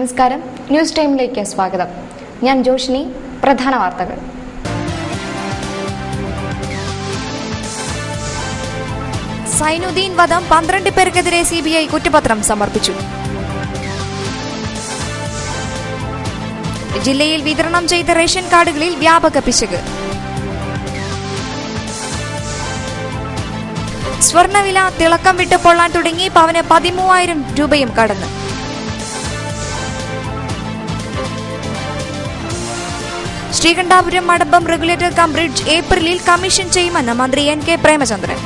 നമസ്കാരം. ന്യൂസ് ടൈമിലേക്ക് സ്വാഗതം. ഞാൻ ജോഷിനി. പ്രധാന വാർത്തകൾ. സൈനുദ്ദീൻ വധം 12 പേർക്കെതിരെ CBI കുറ്റപത്രം സമർപ്പിച്ചു. ജില്ലയിൽ വിതരണം ചെയ്ത റേഷൻ കാർഡുകളിൽ വ്യാപക പിശക്. സ്വർണ്ണവില തിളക്കം വിട്ട് പൊള്ളാൻ തുടങ്ങി. പവന് 13,000 രൂപയും കടന്നു. Sreekandapuram Madambam regulator cum bridge ഏപ്രിലിൽ കമ്മീഷൻ ചെയ്യുമെന്ന് മന്ത്രി NK പ്രേമചന്ദ്രൻ.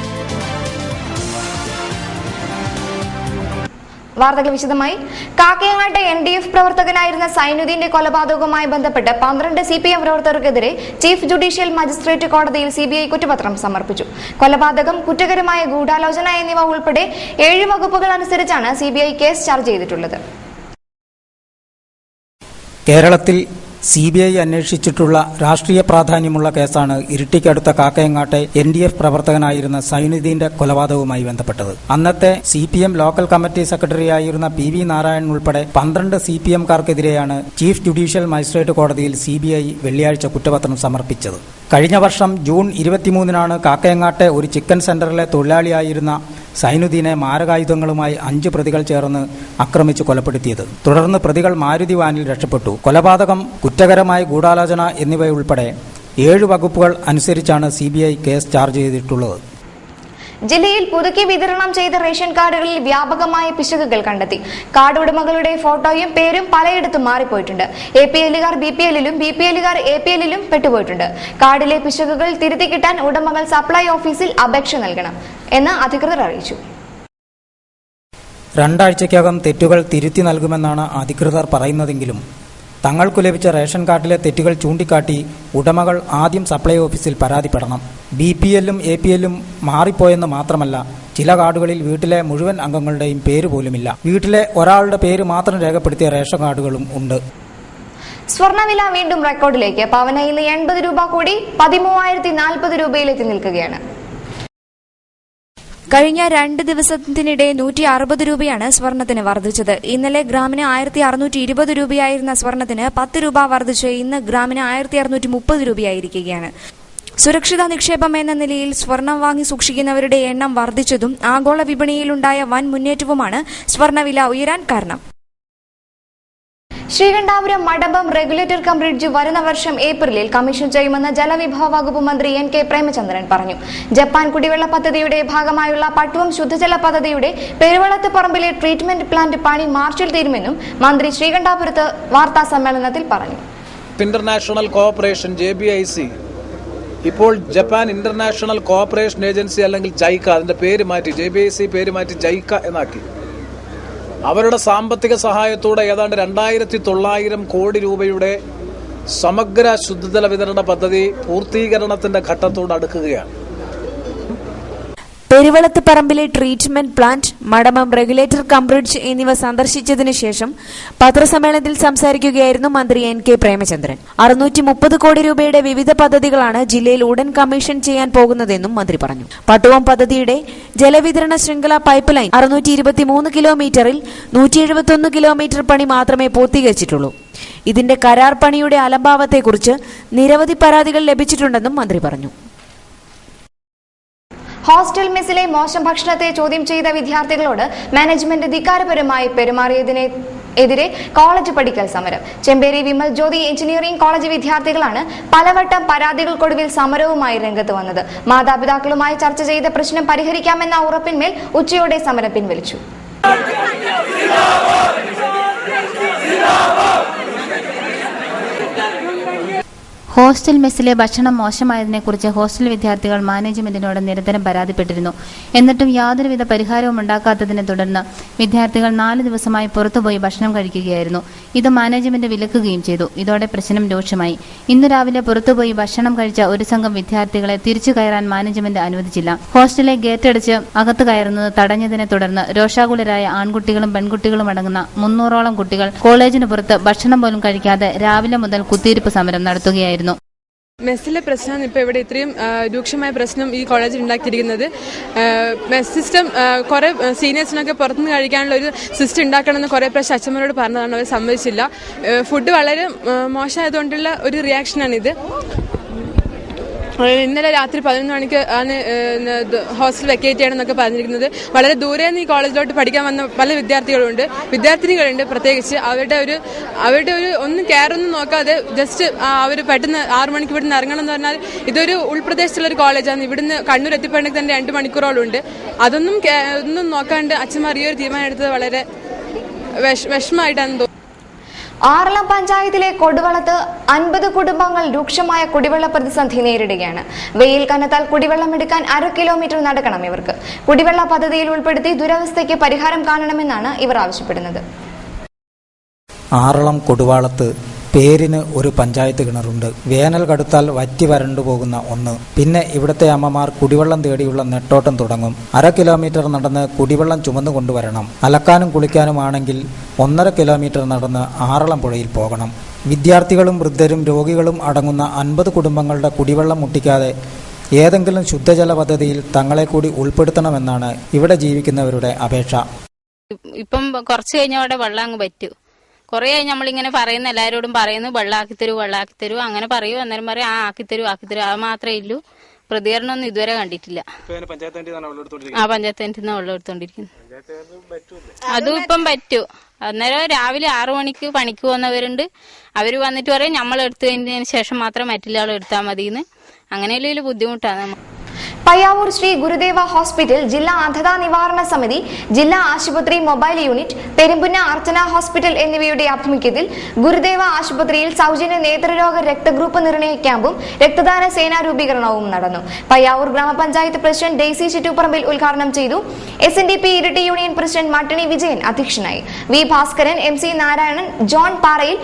വാർത്തകൾ വിശദമായി. കാക്കയങ്ങാട്ടെ NDF പ്രവർത്തകനായിരുന്ന സൈനുദ്ദീന്റെ കൊലപാതകവുമായി ബന്ധപ്പെട്ട് 12 CPM പ്രവർത്തകർക്കെതിരെ ചീഫ് ജുഡീഷ്യൽ മജിസ്ട്രേറ്റ് കോടതിയിൽ CBI കുറ്റപത്രം സമർപ്പിച്ചു. കൊലപാതകം, കുറ്റകരമായ ഗൂഢാലോചന എന്നിവ ഉൾപ്പെടെ 7 വകുപ്പുകൾ അനുസരിച്ചാണ് CBI കേസ് ചാർജ് ചെയ്തിട്ടുള്ളത്. കേരളത്തിൽ CBI അന്വേഷിച്ചിട്ടുള്ള രാഷ്ട്രീയ പ്രാധാന്യമുള്ള കേസാണ് ഇരിട്ടിക്കടുത്ത കാക്കയങ്ങാട്ടെ NDF പ്രവർത്തകനായിരുന്ന സൈനുദ്ദീന്റെ കൊലപാതകവുമായി ബന്ധപ്പെട്ടത്. അന്നത്തെ CPM ലോക്കൽ കമ്മിറ്റി സെക്രട്ടറിയായിരുന്ന PV നാരായണൻ ഉൾപ്പെടെ 12 CPMകാർക്കെതിരെയാണ് ചീഫ് ജുഡീഷ്യൽ മജിസ്ട്രേറ്റ് കോടതിയിൽ CBI വെള്ളിയാഴ്ച കുറ്റപത്രം സമർപ്പിച്ചത്. കഴിഞ്ഞ വർഷം ജൂൺ 23-നാണ് കാക്കയങ്ങാട്ടെ ഒരു ചിക്കൻ സെന്ററിലെ തൊഴിലാളിയായിരുന്ന സൈനുദ്ദീനെ മാരകായുധങ്ങളുമായി 5 പ്രതികൾ ചേർന്ന് ആക്രമിച്ച് കൊലപ്പെടുത്തിയത്. തുടർന്ന് പ്രതികൾ മാരുതി വാനിൽ രക്ഷപ്പെട്ടു. കൊലപാതകം, കുറ്റകരമായ ഗൂഢാലോചന എന്നിവയുൾപ്പെടെ 7 വകുപ്പുകൾ അനുസരിച്ചാണ് CBI കേസ് ചാർജ് ചെയ്തിട്ടുള്ളത്. ജില്ലയിൽ പുതുക്കി വിതരണം ചെയ്ത റേഷൻ കാർഡുകളിൽ വ്യാപകമായ പിശകുകൾ കണ്ടെത്തി. കാർഡ് ഉടമകളുടെ ഫോട്ടോയും പേരും പലയിടത്തും മാറിപ്പോയിട്ടുണ്ട്. APLകാർ BPLലും BPLകാർ APLലും പെട്ടുപോയിട്ടുണ്ട്. കാർഡിലെ പിശകുകൾ തിരുത്തി കിട്ടാൻ ഉടമകൾ സപ്ലൈ ഓഫീസിൽ അപേക്ഷ നൽകണം എന്ന് അധികൃതർ അറിയിച്ചു. 2 ആഴ്ചയ്ക്കകം തെറ്റുകൾ തിരുത്തി നൽകുമെന്നാണ് അധികൃതർ പറയുന്നതെങ്കിലും തങ്ങൾക്കു ലഭിച്ച റേഷൻ കാർഡിലെ തെറ്റുകൾ ചൂണ്ടിക്കാട്ടി ഉടമകൾ ആദ്യം സപ്ലൈ ഓഫീസിൽ പരാതിപ്പെടണം. BPLലും APLലും മാറിപ്പോയെന്ന് മാത്രമല്ല, ചില കാർഡുകളിൽ വീട്ടിലെ മുഴുവൻ അംഗങ്ങളുടെയും പേര് പോലുമില്ല. വീട്ടിലെ ഒരാളുടെ പേര് മാത്രം രേഖപ്പെടുത്തിയ റേഷൻ കാർഡുകളും ഉണ്ട്. സ്വർണ്ണവില വീണ്ടും റെക്കോർഡിലേക്ക്. പവന് ഇന്ന് 80 രൂപ കൂടി 13,040 രൂപയിലെത്തി നിൽക്കുകയാണ്. കഴിഞ്ഞ 2 ദിവസത്തിനിടെ 160 രൂപയാണ് സ്വർണത്തിന് വർദ്ധിച്ചത്. ഇന്നലെ ഗ്രാമിന് 1,620 രൂപയായിരുന്ന സ്വർണത്തിന് 10 രൂപ വർദ്ധിച്ച് ഇന്ന് ഗ്രാമിന് 1,630 രൂപയായിരിക്കുകയാണ്. സുരക്ഷിത നിക്ഷേപം എന്ന നിലയിൽ സ്വർണം വാങ്ങി സൂക്ഷിക്കുന്നവരുടെ എണ്ണം വർദ്ധിച്ചതും ആഗോള വിപണിയിലുണ്ടായ വൻ മുന്നേറ്റവുമാണ് സ്വർണ്ണവില ഉയരാൻ കാരണം. Sreekandapuram Madambam regulator cum bridge വരുന്ന വർഷം ഏപ്രിലിൽ കമ്മീഷൻ ചെയ്യുമെന്ന് ജലവിഭവ വകുപ്പ് മന്ത്രി NK പ്രേമചന്ദ്രൻ പറഞ്ഞു. ജപ്പാൻ കുടിവെള്ള പദ്ധതിയുടെ ഭാഗമായുള്ള പട്ടുവം ശുദ്ധജല പദ്ധതിയുടെ പെരുവളത്ത് പറമ്പിലെ ട്രീറ്റ്മെന്റ് പ്ലാന്റ് പണി മാർച്ചിൽ തീരുമെന്നും മന്ത്രി ശ്രീകണ്ഠാപുരത്ത് വാർത്താ സമ്മേളനത്തിൽ പറഞ്ഞു. ഇന്റർനാഷണൽ കോഓപ്പറേഷൻ JBIC ഇപ്പോൾ ജപ്പാൻ ഇന്റർനാഷണൽ കോഓപ്പറേഷൻ ഏജൻസി അല്ലെങ്കിൽ JICA, അതിന്റെ പേര് മാറ്റി JBIC പേര് മാറ്റി JICA എന്നാക്കി. അവരുടെ സാമ്പത്തിക സഹായത്തോടെ ഏതാണ്ട് 2,900 കോടി രൂപയുടെ സമഗ്ര ശുദ്ധജല വിതരണ പദ്ധതി പൂർത്തീകരണത്തിന്റെ ഘട്ടത്തോട് അടുക്കുകയാണ്. പെരുവളത്ത് പറമ്പിലെ treatment plant, Madambam regulator cum bridge എന്നിവ സന്ദർശിച്ചതിനു ശേഷം പത്രസമ്മേളനത്തിൽ സംസാരിക്കുകയായിരുന്നു മന്ത്രി NK പ്രേമചന്ദ്രൻ. 630 കോടി രൂപയുടെ വിവിധ പദ്ധതികളാണ് ജില്ലയിൽ ഉടൻ കമ്മീഷൻ ചെയ്യാൻ പോകുന്നതെന്നും മന്ത്രി പറഞ്ഞു. പട്ടുവം പദ്ധതിയുടെ ജലവിതരണ ശൃംഖല പൈപ്പ് ലൈൻ 623 കിലോമീറ്ററിൽ 171 കിലോമീറ്റർ പണി മാത്രമേ പൂർത്തീകരിച്ചിട്ടുള്ളൂ. ഇതിന്റെ കരാർ പണിയുടെ അലംഭാവത്തെക്കുറിച്ച് നിരവധി പരാതികൾ ലഭിച്ചിട്ടുണ്ടെന്നും മന്ത്രി പറഞ്ഞു. ഹോസ്റ്റൽ മെസ്സിലെ മോശം ഭക്ഷണത്തെ ചോദ്യം ചെയ്ത വിദ്യാർത്ഥികളോട് മാനേജ്മെന്റ് ധിക്കാരപരമായി പെരുമാറിയതിനെതിരെ കോളേജ് പഠിക്കൽ സമരം. ചെമ്പേരി വിമൽ ജ്യോതി എഞ്ചിനീയറിംഗ് കോളേജ് വിദ്യാർത്ഥികളാണ് പലവട്ടം പരാതികൾക്കൊടുവിൽ സമരവുമായി രംഗത്ത് വന്നത്. മാതാപിതാക്കളുമായി ചർച്ച ചെയ്ത പ്രശ്നം പരിഹരിക്കാമെന്ന ഉറപ്പിന്മേൽ ഉച്ചയോടെ സമരം പിൻവലിച്ചു. ഹോസ്റ്റൽ മെസ്സിലെ ഭക്ഷണം മോശമായതിനെക്കുറിച്ച് ഹോസ്റ്റൽ വിദ്യാർത്ഥികൾ മാനേജ്മെന്റിനോട് നിരന്തരം പരാതിപ്പെട്ടിരുന്നു. എന്നിട്ടും യാതൊരുവിധ പരിഹാരവും ഉണ്ടാക്കാത്തതിനെ തുടർന്ന് വിദ്യാർത്ഥികൾ 4 ദിവസമായി പുറത്തുപോയി ഭക്ഷണം കഴിക്കുകയായിരുന്നു. ഇത് മാനേജ്മെന്റ് വിലക്കുകയും ചെയ്തു. ഇതോടെ പ്രശ്നം രൂക്ഷമായി. ഇന്ന് രാവിലെ പുറത്തുപോയി ഭക്ഷണം കഴിച്ച ഒരു സംഘം വിദ്യാർത്ഥികളെ തിരിച്ചു കയറാൻ മാനേജ്മെന്റ് അനുവദിച്ചില്ല. ഹോസ്റ്റലിലെ ഗേറ്റടച്ച് അകത്ത് കയറുന്നത് തടഞ്ഞതിനെ തുടർന്ന് രോഷാകുലരായ ആൺകുട്ടികളും പെൺകുട്ടികളും അടങ്ങുന്ന 300ഓളം കുട്ടികൾ കോളേജിന് പുറത്ത് ഭക്ഷണം പോലും കഴിക്കാതെ രാവിലെ മുതൽ കുത്തിയിരിപ്പ് സമരം നടത്തുകയായിരുന്നു. മെസ്സിലെ പ്രശ്നമാണ് ഇപ്പോൾ ഇവിടെ ഇത്രയും രൂക്ഷമായ പ്രശ്നം ഈ കോളേജിൽ ഉണ്ടാക്കിയിരിക്കുന്നത്. മെസ് സിസ്റ്റം കുറേ സീനിയേഴ്സിനൊക്കെ പുറത്തുനിന്ന് കഴിക്കാനുള്ള ഒരു സിസ്റ്റം ഉണ്ടാക്കണമെന്ന് കുറേ പ്രാവശ്യം അച്ഛന്മാരോട് പറഞ്ഞതാണ്, അവർ സമ്മതിച്ചില്ല. ഫുഡ് വളരെ മോശമായതുകൊണ്ടുള്ള ഒരു റിയാക്ഷനാണിത്. ഇന്നലെ രാത്രി 11 മണിക്ക് ആണ് ഹോസ്റ്റൽ വെക്കേറ്റ് ചെയ്യണമെന്നൊക്കെ പറഞ്ഞിരിക്കുന്നത്. വളരെ ദൂരെ നിന്ന് ഈ കോളേജിലോട്ട് പഠിക്കാൻ വന്ന പല വിദ്യാർത്ഥിനികളുണ്ട്. പ്രത്യേകിച്ച് അവരുടെ ഒരു ഒന്നും കെയറൊന്നും നോക്കാതെ ജസ്റ്റ് അവർ പെട്ടെന്ന് 6 മണിക്ക് ഇവിടുന്ന് ഇറങ്ങണം എന്ന് പറഞ്ഞാൽ ഇതൊരു ഉൾപ്രദേശത്തുള്ളൊരു കോളേജാണ്. ഇവിടുന്ന് കണ്ണൂർ എത്തിപ്പെടണമെങ്കിൽ തന്നെ 2 മണിക്കൂറോളം ഉണ്ട്. ഒന്നും നോക്കാണ്ട് അച്ഛന്മാർ ഈ ഒരു തീരുമാനം എടുത്തത് വളരെ വിഷമമായിട്ടാണ് തോന്നുന്നത്. ആറളം പഞ്ചായത്തിലെ കൊടുവളത്ത് 50 കുടുംബങ്ങൾ രൂക്ഷമായ കുടിവെള്ള പ്രതിസന്ധി നേരിടുകയാണ്. വെയിൽ കനത്താൽ കുടിവെള്ളം എടുക്കാൻ 1/2 കിലോമീറ്റർ നടക്കണം ഇവർക്ക്. കുടിവെള്ള പദ്ധതിയിൽ ഉൾപ്പെടുത്തി ദുരവസ്ഥയ്ക്ക് പരിഹാരം കാണണമെന്നാണ് ഇവർ ആവശ്യപ്പെടുന്നത്. ആറളം കൊടുവാളത്ത് പേരിന് ഒരു പഞ്ചായത്ത് കിണറുണ്ട്. വേനൽ കടുത്താൽ വറ്റി വരണ്ടു പോകുന്ന ഒന്ന്. പിന്നെ ഇവിടുത്തെ അമ്മമാർ കുടിവെള്ളം തേടിയുള്ള നെട്ടോട്ടം തുടങ്ങും. 1/2 കിലോമീറ്റർ നടന്ന് കുടിവെള്ളം ചുമന്നു കൊണ്ടുവരണം. അലക്കാനും കുളിക്കാനുമാണെങ്കിൽ 1.5 കിലോമീറ്റർ നടന്ന് ആറളം പുഴയിൽ പോകണം. വിദ്യാർത്ഥികളും വൃദ്ധരും രോഗികളും അടങ്ങുന്ന 50 കുടുംബങ്ങളുടെ കുടിവെള്ളം മുട്ടിക്കാതെ ഏതെങ്കിലും ശുദ്ധജല പദ്ധതിയിൽ തങ്ങളെ കൂടി ഉൾപ്പെടുത്തണമെന്നാണ് ഇവിടെ ജീവിക്കുന്നവരുടെ അപേക്ഷ. ഇപ്പം കുറച്ച് കഴിഞ്ഞാൽ അവിടെ വെള്ളം അങ്ങ് പറ്റും. കുറേ നമ്മളിങ്ങനെ പറയുന്നു, എല്ലാവരോടും പറയുന്നു വെള്ളാക്കി തരൂ അങ്ങനെ പറയൂ. അന്നേരം പറയും ആക്കിത്തരൂ. അത് മാത്രമേ ഉള്ളൂ. പ്രതികരണമൊന്നും ഇതുവരെ കണ്ടിട്ടില്ല. പഞ്ചായത്ത് നിന്ന് വെള്ളം എടുത്തോണ്ടിരിക്കുന്നു. അതും ഇപ്പം പറ്റൂ. അന്നേരം രാവിലെ 6 മണിക്ക് പണിക്ക് പോകുന്നവരുണ്ട്. അവർ വന്നിട്ട് പറയും നമ്മൾ എടുത്തതിന് ശേഷം മാത്രം മറ്റുള്ള ആൾ എടുത്താൽ മതിയെന്ന്. അങ്ങനെയുള്ള ബുദ്ധിമുട്ടാണ്. പയ്യാവൂർ ശ്രീ ഗുരുദേവ ഹോസ്പിറ്റൽ, ജില്ലാ അന്ധതാ നിവാരണ സമിതി, ജില്ലാ ആശുപത്രി മൊബൈൽ യൂണിറ്റ്, പെരുമ്പുന്ന അർച്ചന ഹോസ്പിറ്റൽ എന്നിവയുടെ ആഭിമുഖ്യത്തിൽ ഗുരുദേവ ആശുപത്രിയിൽ സൗജന്യ നേത്രരോഗ രക്തഗ്രൂപ്പ് നിർണയ ക്യാമ്പും രക്തദാന സേനാ രൂപീകരണവും നടന്നു. പയ്യാവൂർ ഗ്രാമപഞ്ചായത്ത് പ്രസിഡന്റ് ഡെയ്സി ചിറ്റൂപ്പറമ്പിൽ ഉദ്ഘാടനം ചെയ്തു. SNDP Iritty union president Mattanni Vijayan അധ്യക്ഷനായി. V Bhaskaran, MC Narayanan, John Parayil,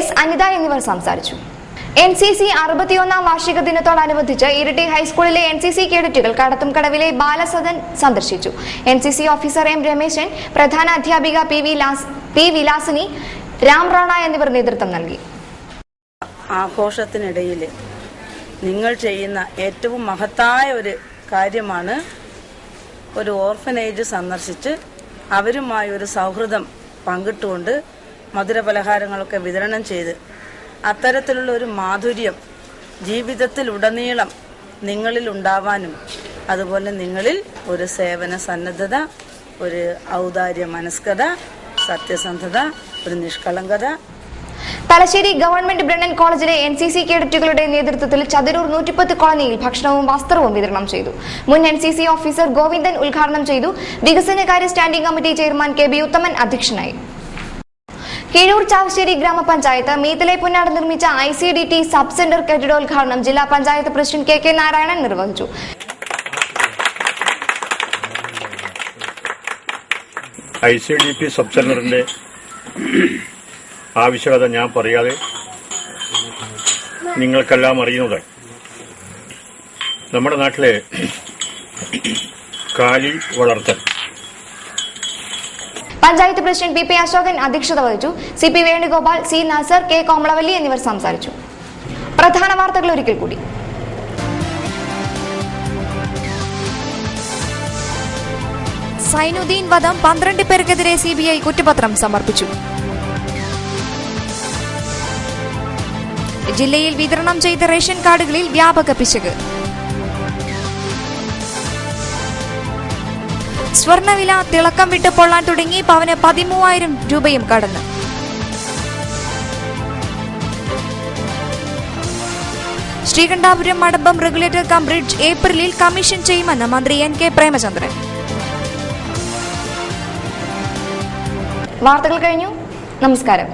S Anitha എന്നിവർ സംസാരിച്ചു. NCC 61ാം വാർഷിക ദിനത്തോടനുബന്ധിച്ച് ഇരിട്ടി ഹൈസ്കൂളിലെ NCC കേഡറ്റുകൾ കടത്തുംകടവിലെ ബാലസദൻ സന്ദർശിച്ചു. NCC ഓഫീസർ M രമേശൻ, പ്രധാന അധ്യാപിക P വിലാസിനി, രാം റാണ എന്നിവർ നേതൃത്വം നൽകി. ആഘോഷത്തിനിടയിൽ നിങ്ങൾ ചെയ്യുന്ന ഏറ്റവും മഹത്തായ ഒരു കാര്യമാണ് ഒരു ഓർഫനേജ് സന്ദർശിച്ച് അവരുമായി ഒരു സൗഹൃദം പങ്കിട്ടുകൊണ്ട് മധുരപലഹാരങ്ങളൊക്കെ വിതരണം ചെയ്ത് അത്തരത്തിലുള്ള ഒരു മാധുര്യം ജീവിതത്തിലുടനീളം നിങ്ങളിൽ ഉണ്ടാവാനും അതുപോലെ നിങ്ങളിൽ ഒരു സേവന സന്നദ്ധത, ഒരു ഔദാര്യ മനസ്കത, സത്യസന്ധത, ഒരു നിഷ്കളങ്കത. തലശ്ശേരി ഗവൺമെന്റ് ബ്രണ്ണൻ കോളേജിലെ NCC കേഡറ്റുകളുടെ നേതൃത്വത്തിൽ ചതുരൂർ 110 കോളനിയിൽ ഭക്ഷണവും വസ്ത്രവും വിതരണം ചെയ്തു. മുൻ NCC ഓഫീസർ ഗോവിന്ദൻ ഉദ്ഘാടനം ചെയ്തു. വികസനകാര്യ സ്റ്റാൻഡിംഗ് കമ്മിറ്റി ചെയർമാൻ KB ഉത്തമൻ അധ്യക്ഷനായി. കീഴൂർ ചാവശ്ശേരി ഗ്രാമപഞ്ചായത്ത് മീത്തലെ പുന്നാട് നിർമ്മിച്ച ICDT സബ് സെന്റർ കെട്ടിടോദ്ഘാടനം ജില്ലാ പഞ്ചായത്ത് പ്രസിഡന്റ് KK നാരായണൻ നിർവഹിച്ചു. ICDT സബ് സെന്ററിന്റെ ആവശ്യകത ഞാൻ പറയാതെ നിങ്ങൾക്കെല്ലാം അറിയുന്നത് നമ്മുടെ നാട്ടിലെ കാലി വളർത്തൽ. പഞ്ചായത്ത് പ്രസിഡന്റ് PP അശോകൻ അധ്യക്ഷത വഹിച്ചു. CP Venugopal, C Nasar, K Komalavalli എന്നിവർ സംസാരിച്ചു. പ്രധാന വാർത്തകൾ ഒരിക്കൽ കൂടി. സൈനുദ്ദീൻ വധം 12 പേർക്കെതിരെ CBI കുറ്റപത്രം സമർപ്പിച്ചു. ജില്ലയിൽ വിതരണം ചെയ്ത റേഷൻ കാർഡുകളിൽ വ്യാപക പിശക്. സ്വർണവില തിളക്കം വിട്ട് പൊള്ളാൻ തുടങ്ങി. പവന് 13,000 രൂപയും കടന്നു. Sreekandapuram Madambam regulator cum bridge ഏപ്രിലിൽ കമ്മീഷൻ ചെയ്യുമെന്ന് മന്ത്രി NK പ്രേമചന്ദ്രൻ. വാർത്തകൾ കഴിഞ്ഞു. നമസ്കാരം.